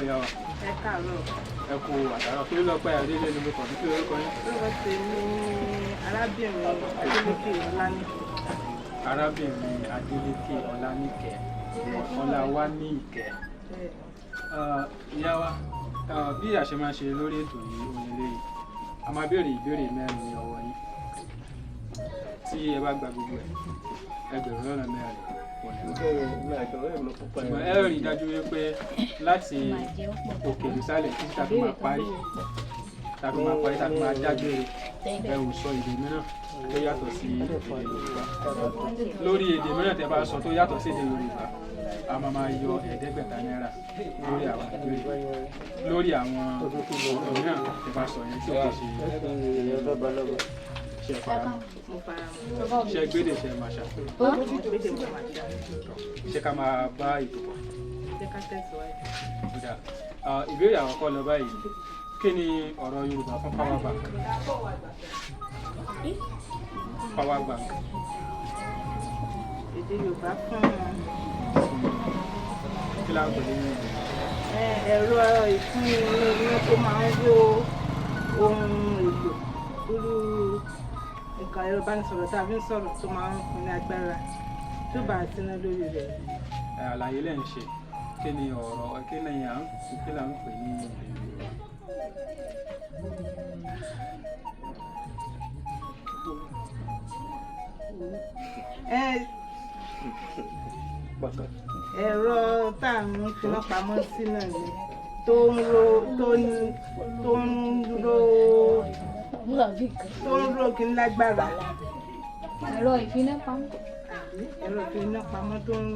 káàárọ̀ ìyá wa. Ẹ káàárọ̀. Ẹ kú àtàrà kí ló lọ pẹ́ àdélé ní mo kàn ní kí lórúkọ yín. Lórúkọ tèmi arábìnrin Adélékè Ọlánìkẹ. Arábìnrin Adélékè Ọlánìkẹ Ọláwánìkẹ. Ìyá wa bí a ṣe máa ṣe lórí ètò yìí onílé yìí a máa béèrè ìbéèrè mẹ́rin ní ọwọ́ yín tí ẹ bá gba gbogbo ẹ̀ ẹgbẹ̀rún lọ́nà mẹ́rin ṣùgbọ́n ẹ rí i dájú wípé láti òkè ìsàlẹ̀ títí tá a fi máa parí tá a fi máa dágbére ẹ ò sọ èdè mìíràn tó yàtọ̀ sí èdè Yorùbá lórí èdè mìíràn tẹ́ bá sọ tó yàtọ̀ sí èdè Yorùbá a máa yọ ẹ̀ẹ́dẹ́gbẹ̀ta náírà lórí àwọn ìbéèrè lórí àwọn ọ̀rọ̀ mìíràn tẹ́ bá sọ yẹn tí ó kò ṣe ṣe gbédè ṣe máa ṣá ṣe ká máa bá ètò pọ̀. Ìbéèrè àkọ́kọ́ lọ báyìí kí ni ọ̀rọ̀ Yorùbá fún power bank? Power bank. Èdè Yorùbá fún kí la ń pè ní ẹ̀rọ ìfún iná tó máa ń ró ohun èlò irú nǹkan ẹ̀rọ ìbánisọ̀rọ̀ tá a fi ń sọ̀rọ̀ tó máa ń fún ní agbára tó bá ti ná lórí rẹ̀. Àlàyé lẹ́ ń ṣe kí ni ọ̀rọ̀ kí ni à ń kí la ń pè ní ẹ̀rọ tá à ń finá pamọ́ sí náà ni tó ń ro kí n lágbára. Ẹ̀rọ ìfinápamọ́. Ẹ̀rọ ìfinápamọ́ tó ń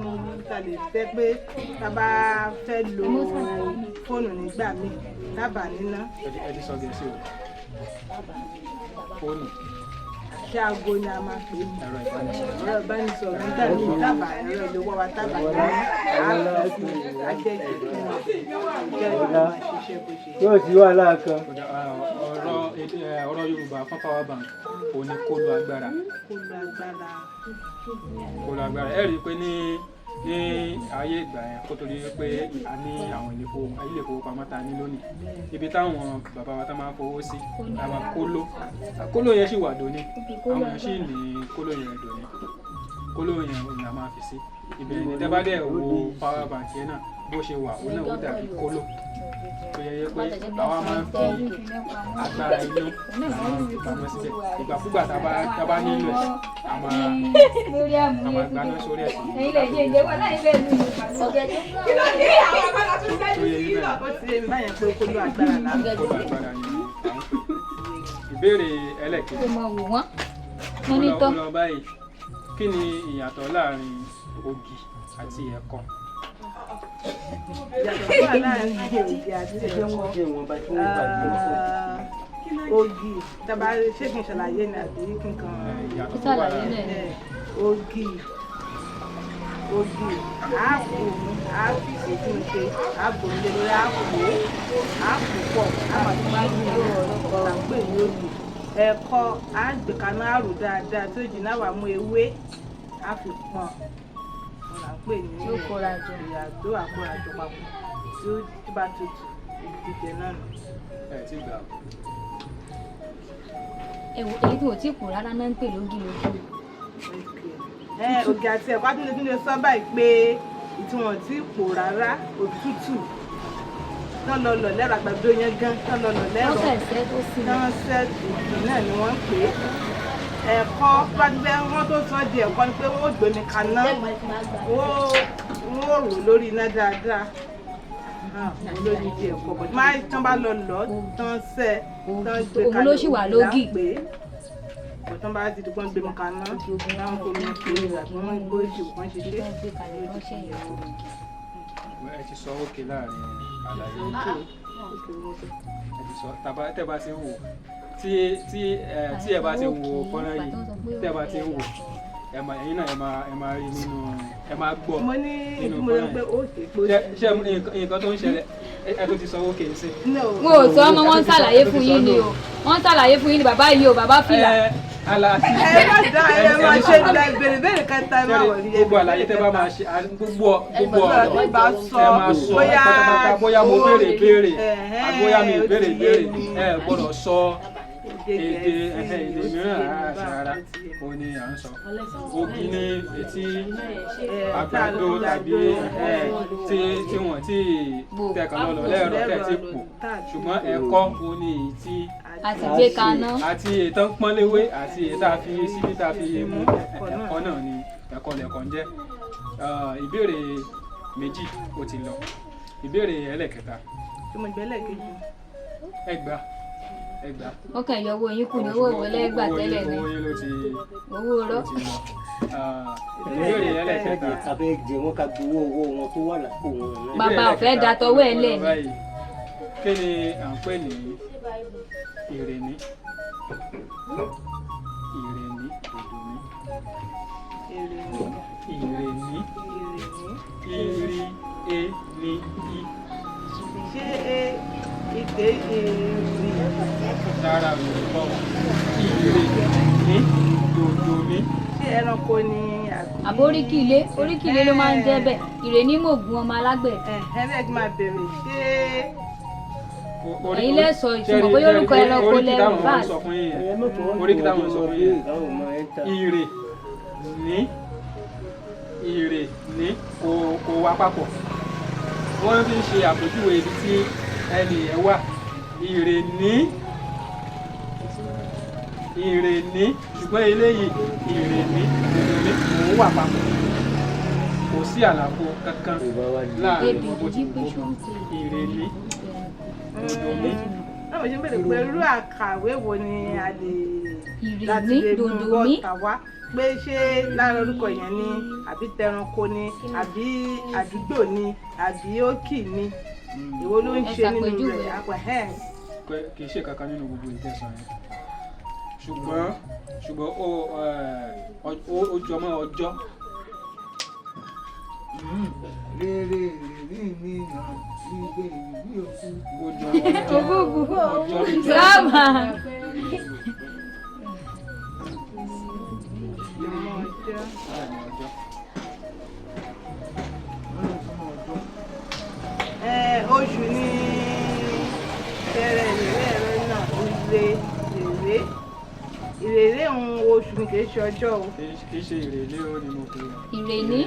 ta lè fẹ́ pé tá a bá fẹ́ lo fóònù nígbà míì tábà níná. ẹ ti sọ Gẹ̀ẹ́sì o fóònù. Ṣé aago ni a máa pè é? Ẹ̀rọ ìbánisọ̀rọ̀. Ẹ̀rọ ìbánisọ̀rọ̀ nígbà míì tábà ẹ̀rọ ìléwọ́ wa tábà ní àjẹjì fún wa jẹ́ ìgbà ṣiṣẹ́ bó ṣe. Yóò sí wàhálà kan. Ọ̀rọ̀ Yorùbá fún power bank ò ní kólú agbára. Kólú agbára. Ẹ rí i pé ní ayé ìgbà yẹn kó tó di pé a ní àwọn ilé ìfowópamọ́ tá a ní lónìí ibi táwọn bàbá wa tá máa ń fowó sí àwọn kóló yẹn sì wà dòní àwọn èèyàn sì ní kóló yẹn dòní kóló yẹn ni a máa fi sí ibẹ̀ ní tẹ́ bá dẹ̀ wo power bank yẹn náà bó ṣe wà ó náà ó dàbí kóló tó yẹ pé àwa máa ń fi agbára iná àwọn ìpamọ́ síbẹ̀ ìgbàkúgbà tá a bá nílò ẹ̀ a máa gbaná sórí ẹ̀ sí ìbéèrè ẹlẹ́kẹ̀ẹ́ ọlọ́wọ́ báyìí kí ni ìyàtọ̀ láàrin ògì àti ẹ̀kọ? Ìyàtọ̀ wà láàrin ògì àti ẹ̀kọ. Ògì tàbá ṣé kí n ṣàlàyé ní àbí kí n kàn ògì àpò ètò ìṣe àpò ilé lórí àpò pọ̀ àmàtúmá ní ọ̀rọ̀ àgbè ní ògì ẹ̀kọ àgbèkáná àrò dáadáa tó jìnnà wà mú ewé àfipọ́n ọ̀rọ̀ àgbè ní ìyàtọ̀ àkórajọ papọ̀ tí ó bá tutù ìdíje náà nù. Ti gbà. Èyí tí ò tí kù rárá náà ń pè lógì lógì. Ògì àti ẹ̀kọ́ tí mo sọ báyìí pé ìtumọ̀ tí kò rárá òtútù tán lọ lọ lẹ́rọ àgbàdo yẹn gan tán lọ lọ lẹ́rọ tán sẹ́ẹ̀tì náà ni wọ́n ń pè é. Ẹ̀kọ́ pàdé wọ́n tó sọ di ẹ̀kọ́ ni pé wọ́n gbé mi kaná wọ́n rò lórí iná dáadáa lórí di ẹ̀kọ́ bọ̀ máa tán bá lọ lọ tán sẹ́ tán gbé kaná pé ọ̀tán bá ti dùgbọ́n gbé mi kaná táwọn kò ní pé wọ́n gbó ìṣòwò kan ṣiṣẹ́. Ẹ ti sọ òkè láàrin àlàyé ẹ ti sọ tẹ́ bá ti ń wò tí ẹ bá ti ń wo fọ́nrán yìí tẹ́ bá ti ń wò ẹ̀yin náà ẹ máa rí nínú ẹ máa gbọ́ nínú fọ́nrán yìí ṣé nǹkan tó ń ṣẹlẹ̀ ẹ tó ti sọ òkè sí. Mo ò sọ ọmọ wọn ń ṣàlàyé fún yín ni o wọ́n ń ṣàlàyé fún yín ni bàbá yìí o bàbá fìlà. àlàyé ẹ máa ṣe bèrè kẹta ẹ máa wọ̀ ní gbogbo àlàyé tẹ́ bá máa ṣe gbogbo ọ̀rọ̀ ẹ bá sọ ẹ máa sọ pátápátá bóyá mo béèrè àbí bóyá mi béèrè ẹ gbọ́dọ̀ sọ èdè mìíràn rárá o ní à ń sọ ògì ní etí àgbàdo tàbí tí wọ́n ti tẹ̀kàn lọ́lọ́ lẹ́rọ tẹ̀ tí pò ṣùgbọ́n ẹ̀kọ́ o ní èyí tí àti gbé kaná àti ètò pọ́nléwé àti ètò àfi síbi tá a fi mú ẹ̀kọ́ náà ní ẹ̀kọ́ lẹ̀kọ́ ń jẹ́ ìbéèrè méjì ó ti lọ ìbéèrè ẹlẹ́kẹta ẹgbàá ó kàn yọ owó yín kù ní owó ìwé lẹ́gbà tẹ́lẹ̀ ní owó rọ́. ìbéèrè ẹlẹ́kẹta abẹ́ jẹ wọn ká gbowó owó wọn tó wà lápò wọn. bàbá ò fẹ́ da tọwọ́ ẹ̀ lẹ̀ ní. kí ni à ń pè ní ìrèní ìrì eni i. ṣé ìpè ìrì rárá mi ò bọ̀ ìrèní dòdò mi. ṣé ẹranko ni àbó oríkìlé ló máa ń jẹ́ bẹ́ẹ̀ ìrèní mògùn ọmọ alágbẹ̀. ẹ bẹ́ẹ̀ kí máa bèrè ṣé èyí lè sọ ìtumọ̀ bóyá orúkọ ẹranko lẹ́rù bá oríkì táwọn sọ fún yín ìrè ní kò wá papọ̀ wọ́n fi ń ṣe àpèjúwe ibi tí ẹnì ẹ̀ wà ìrèní ṣùgbọ́n eléyìí ìrèní kò wà papọ̀ kò sí àlàfo kankan láàrin bó ti gbogbo ìrèní. báwo ṣe ń bèrè pé irú àkàwé wo ni a lè láti ìrèní lè mú dòdò mi bọ́ta wá pé ṣé lára orúkọ yẹn ni àbí tẹranko ni àbí àdúgbò ni àbí òkì ni èwo ló ń ṣe nínú rẹ̀ àpẹ kì í ṣe kankan nínú gbogbo ìtẹ̀sán yẹn ṣùgbọ́n ó jọmọ́ ọjọ́. Rere mi nà gbígbé ìbí òkú. ọjọ́ sábà oṣù ní tẹrẹ ìrèrè náà ìrèrè ń oṣù ní kì í ṣe ọjọ́ o. kì í ṣe ìrèlé ó ní mo pè é. ìrèní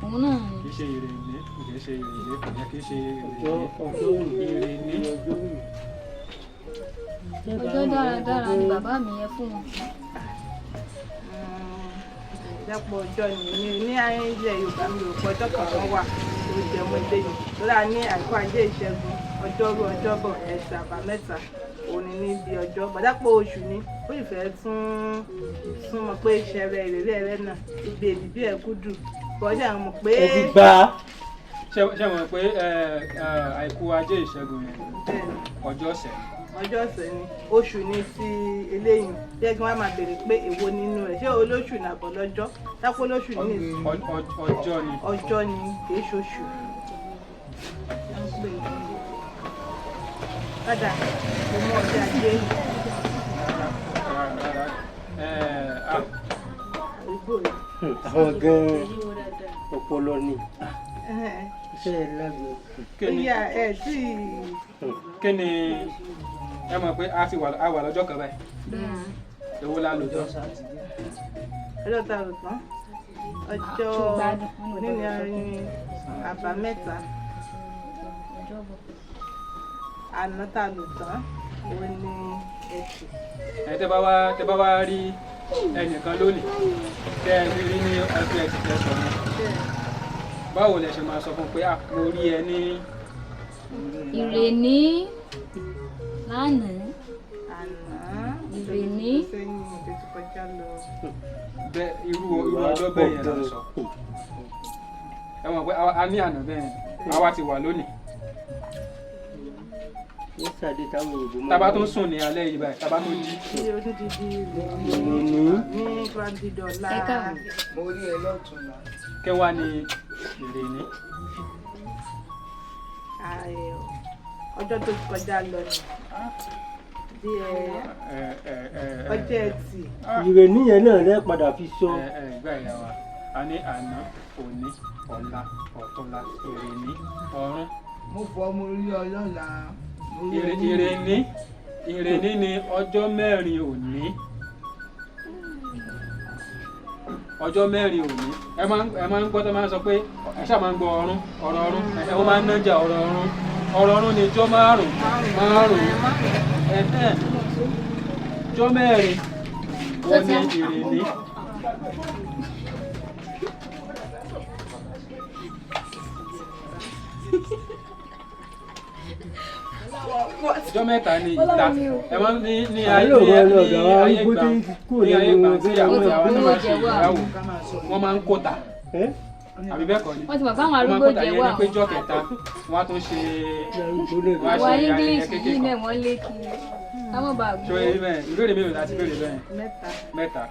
òun náà kì í ṣe ìrèlé kì í ṣe ìrèlé kò yẹ kì í ṣe ìrèní. ọjọ́ dáradára ni bàbá mi yẹ fún wọn. ìjápọ̀ ọjọ́ ni ní ilẹ̀ Yorùbá mi ò pọ̀ ọjọ́ kankan wà tó jẹ́ mọ́ ilé yìí lórí àní àìkú ajé ìṣẹ́gun ọjọ́rú ọjọ́bọ̀ ẹ̀sìn àbámẹ́ta òní níbi ọjọ́ bàdápọ̀ oṣù ni ó sì fẹ́ tún mọ̀ pé ìṣẹ̀rẹ̀ ìrèlé rẹ̀ náà ibi èdìbí ẹ̀ kú dù bọ́jà mọ̀ pé. ẹ ti gbà á. ṣé mọ̀ pé àìkú ajé ìṣẹ́gun yẹn ọjọ́ ọ̀sẹ̀ ni oṣù ni ti eléyìí jẹ́ kí wọ́n máa béèrè pé èwo nínú rẹ̀ ṣé olóṣù ní àbọ̀ lọ́jọ́ dápò olóṣù ní ọjọ́ ni kì í ṣoṣù. padà mo mọ ọjọ́ ajé àwọn gan-an ọpọlọ ni iṣẹ́ ẹ̀ lágbẹ̀ẹ́. kí ni ẹ mọ̀ pé a wà lọ́jọ́ kan báyìí èwo la lò tán. ọjọ́ ta lò tán ọjọ́ onírin àbámẹ́ta àná ta lò tán òun ni ẹtì. tẹ́ bá wá rí ẹnìkan lónìí tẹ́ ẹ rí ní ọjọ́ ẹtì tẹ́ sọ mọ́ báwo lẹ ṣe máa sọ fún pé mo rí ẹ ní. ìrèní lánàá ìrèní. bẹ irú ọjọ́ bẹ́ẹ̀ yẹn lọ sọ ẹ mọ̀ pé a ní àná bẹ́ẹ̀ yẹn àwa ti wà lónìí. tábà tó ń sùn ní alẹ́ yìí báyìí tábà tó jí. Mo rí ẹ lọ́tùnla. kẹ́ wá ní ìrèní. ọjọ́ tó ti kọjá lọ ni. ọjọ́ ẹtì. ìrè níyẹn náà lẹ́ padà fi sọ. ìgbà ìyá wa a ní àná òní ọ̀la ọ̀túnla ìrèní ọ̀run. mo fọ mo rí ọlọ́la. ìrèní ni ọjọ́ mẹ́rin òní. ọjọ́ mẹ́rin òní ẹ máa ń gbọ́ tó máa ń sọ pé ẹ ṣáà máa ń gbọ́ ọ̀run wọ́n máa ń nájà ọ̀rọ̀ ọ̀run ni ọjọ́ márùn-ún ọjọ́ mẹ́rin wọ́n ní ìrèní. ọjọ́ mẹ́ta ni ìta ẹ máa ní ayé ìgbà tí àwọn ìyàwó náà máa ṣe ìyàwó wọ́n máa ń kóta àbí bẹ́ẹ̀ kọ́ ni wọ́n ti mọ̀ fáwọn arúgbó jẹ́ wà. wọ́n máa ń kóta yẹn ní péjọ kẹta wọ́n á tún ṣe wà English yìí náà wọ́n lé kiri káwọn bá gbọ́. ṣé ìbéèrè mélòó láti béèrè bẹ́ẹ̀ mẹ́ta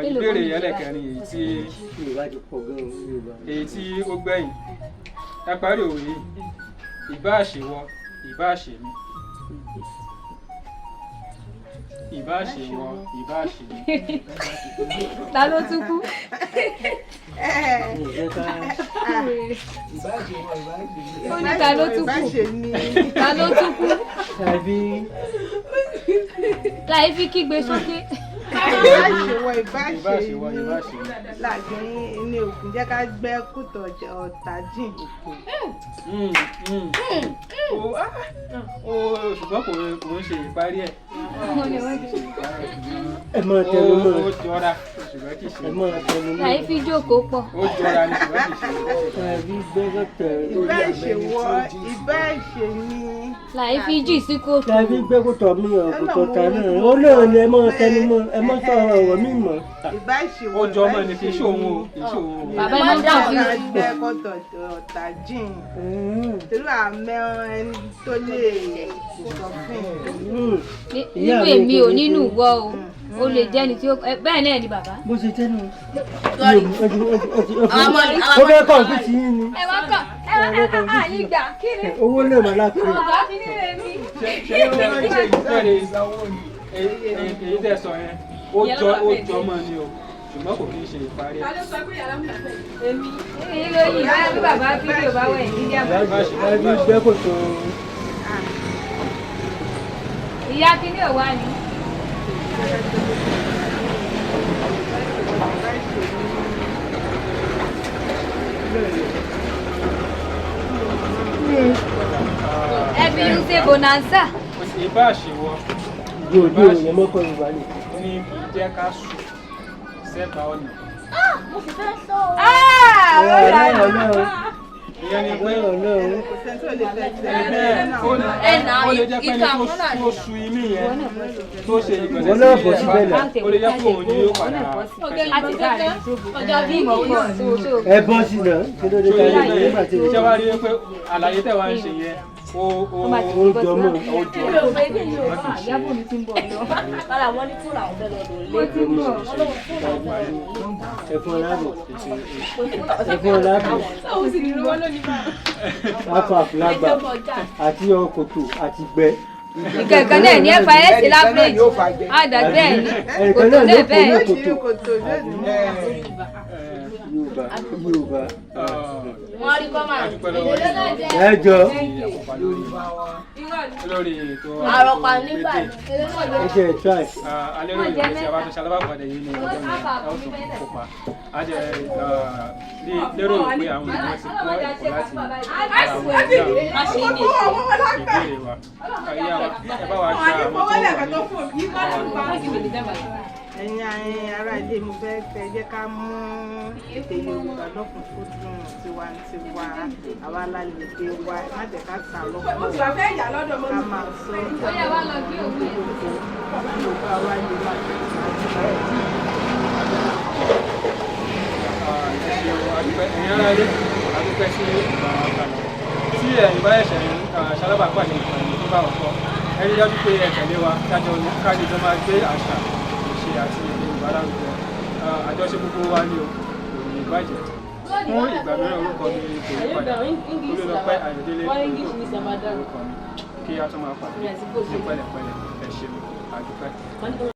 ìbéèrè ẹlẹ́kẹrin èyí tí ó gbẹ̀yìn ẹ parí òwe yìí ìbá àṣewọ ìbá àṣemí ìbá àṣewọ ìbá àṣemí. ta ló tún kú. ó ní ta ló tún kú. ta ló tún kú. láì fi kígbe sókè. ìbáṣewọ láàgbín ní òkun jẹ́ ká gbẹ́ kùtọ̀ ọ̀tá jìn. ṣùgbọ́n kò ń ṣe ìparí ẹ̀. ẹ máa tẹnu mọ́. ó jọra ṣùgbọ́n kì í ṣe. ẹ máa tẹnu mọ́. láì fi jókòó pọ̀. ó jọra ní ṣùgbọ́n kì í ṣe. ìbáṣemí. láì fi jì sí kòtò. láì fi gbẹ́kùtọ̀ mi ọ̀kùtọ̀ ta náà ó náà ni ẹ máa tẹnu mọ́ ẹ máa sọ̀rọ̀ ọ̀rọ̀ mi mọ́. ìbáṣewọ ó jọ ọmọ ni kì í ṣe òun o kì í ṣe òun o. bàbá ẹ máa ń dà bí. gbẹ́ kùtọ̀ ọ̀tá jìn. torí àmọ́ ẹni tó lè sọ fún un. nínú èmi ò nínú ìwọ o lè jẹ́ ẹni tí ó bẹ́ẹ̀ náà ni bàbá. bó ṣe jẹ́ náà. ó fẹ́ kàn fún ti yín ni. ẹ wá kàn àyígbà kí ni. owó lè má láti. ọ̀gá kí ni rẹ̀ mi. ṣé èyí tẹ́ sọ yẹn ó jọ ọmọ ni o ṣùgbọ́n kò kí ń ṣe ìparí ẹ̀. ìròyìn báyọ̀ bí bàbá fídíò bá wẹ̀ ní ìdí àbá. láti gbẹ́kùtọ̀. ìyá kí ni ò wá ní. ẹbí ń ṣe bonanza. ìbá àṣewọ yóò yẹn mọ́kọ́ yorùbá ni. ní jẹ́ ká sùn sẹ́bà ọ̀nà. mo sì fẹ́ sọ. ìyẹn ni pé kò sẹ́ni tó lè fẹ́ ó lè jẹ́ pé ẹni tó su imí yẹn tó ṣe ìgbọ̀nsẹ̀ wọ́n náà bọ̀ síbẹ̀ náà. ó lè jẹ́ pé òun ni yóò padà àti kẹ́kẹ́ ọjọ́ bí mo kọ́ ẹ bọ́ sí náà kí ló dé ká lè dé nígbà tí. ṣé wàá rí i pé àlàyé tẹ̀ wá ń ṣe yẹn ó jọ mọ́. ìyábọ̀ mi ti ń bọ̀ lọ. Bára wọn ní fúnra àwọn fẹ́ lọ lò ó ti ń bọ̀. ẹ̀fọn lábọ̀ ẹ̀fọn lábọ̀ afa àfúlágbà àti ọkọ̀tò àti gbẹ. ìkẹ̀kẹ́ náà ní ẹ̀fà ẹ̀sìn lábẹ́ẹ̀jì àdá bẹ́ẹ̀ ni kòtò náà bẹ́ẹ̀ ni. Yorùbá. wọ́n rí kọ́mà ẹ jọ. lórí ètò àròpà nígbà ẹ jẹ́ ẹ try. alẹ́ lórí ìgbésí àbájọ ṣalábàpàdé yìí ni ọjọ́ mi ọ̀tún kópa a jẹ lérò pé àwọn ènìyàn ti kọ́ ẹ̀kọ́ láti ara wọn ìbéèrè wa ẹ bá wa gba àwọn tó wà ní ẹ̀yin ará ilé mi fẹ́ jẹ́ ká mú èdè Yorùbá lọ́kùnkúndùn tiwantiwa àwa lálẹ́gbẹ́ wa má jẹ́ ká ta lọ́pọ̀ ká máa sọ Yorùbá wa lè máa ẹ̀yin ará ilé àdúpẹ́ sí ìgbà ọ̀gá tí ẹ̀yin bá ẹ̀ṣẹ̀ ṣalábàpàdé ìpàdé tó bá wọ̀ kọ́ ẹ rí dájú pé ẹ tẹ̀lé wa kájọ jọ máa gbé àṣà ìṣe àti èdè Yorùbá lárugẹ àjọṣe gbogbo wa ní o kò ní ìbàjẹ́. fún ìgbà mìíràn orúkọ mi kò yí padà Olúlọpẹ́ Ayọ̀délé orúkọ mi kí a tún máa pàdé ní pẹ̀lẹ́pẹ̀lẹ́ ẹ ṣeun àdúpẹ́.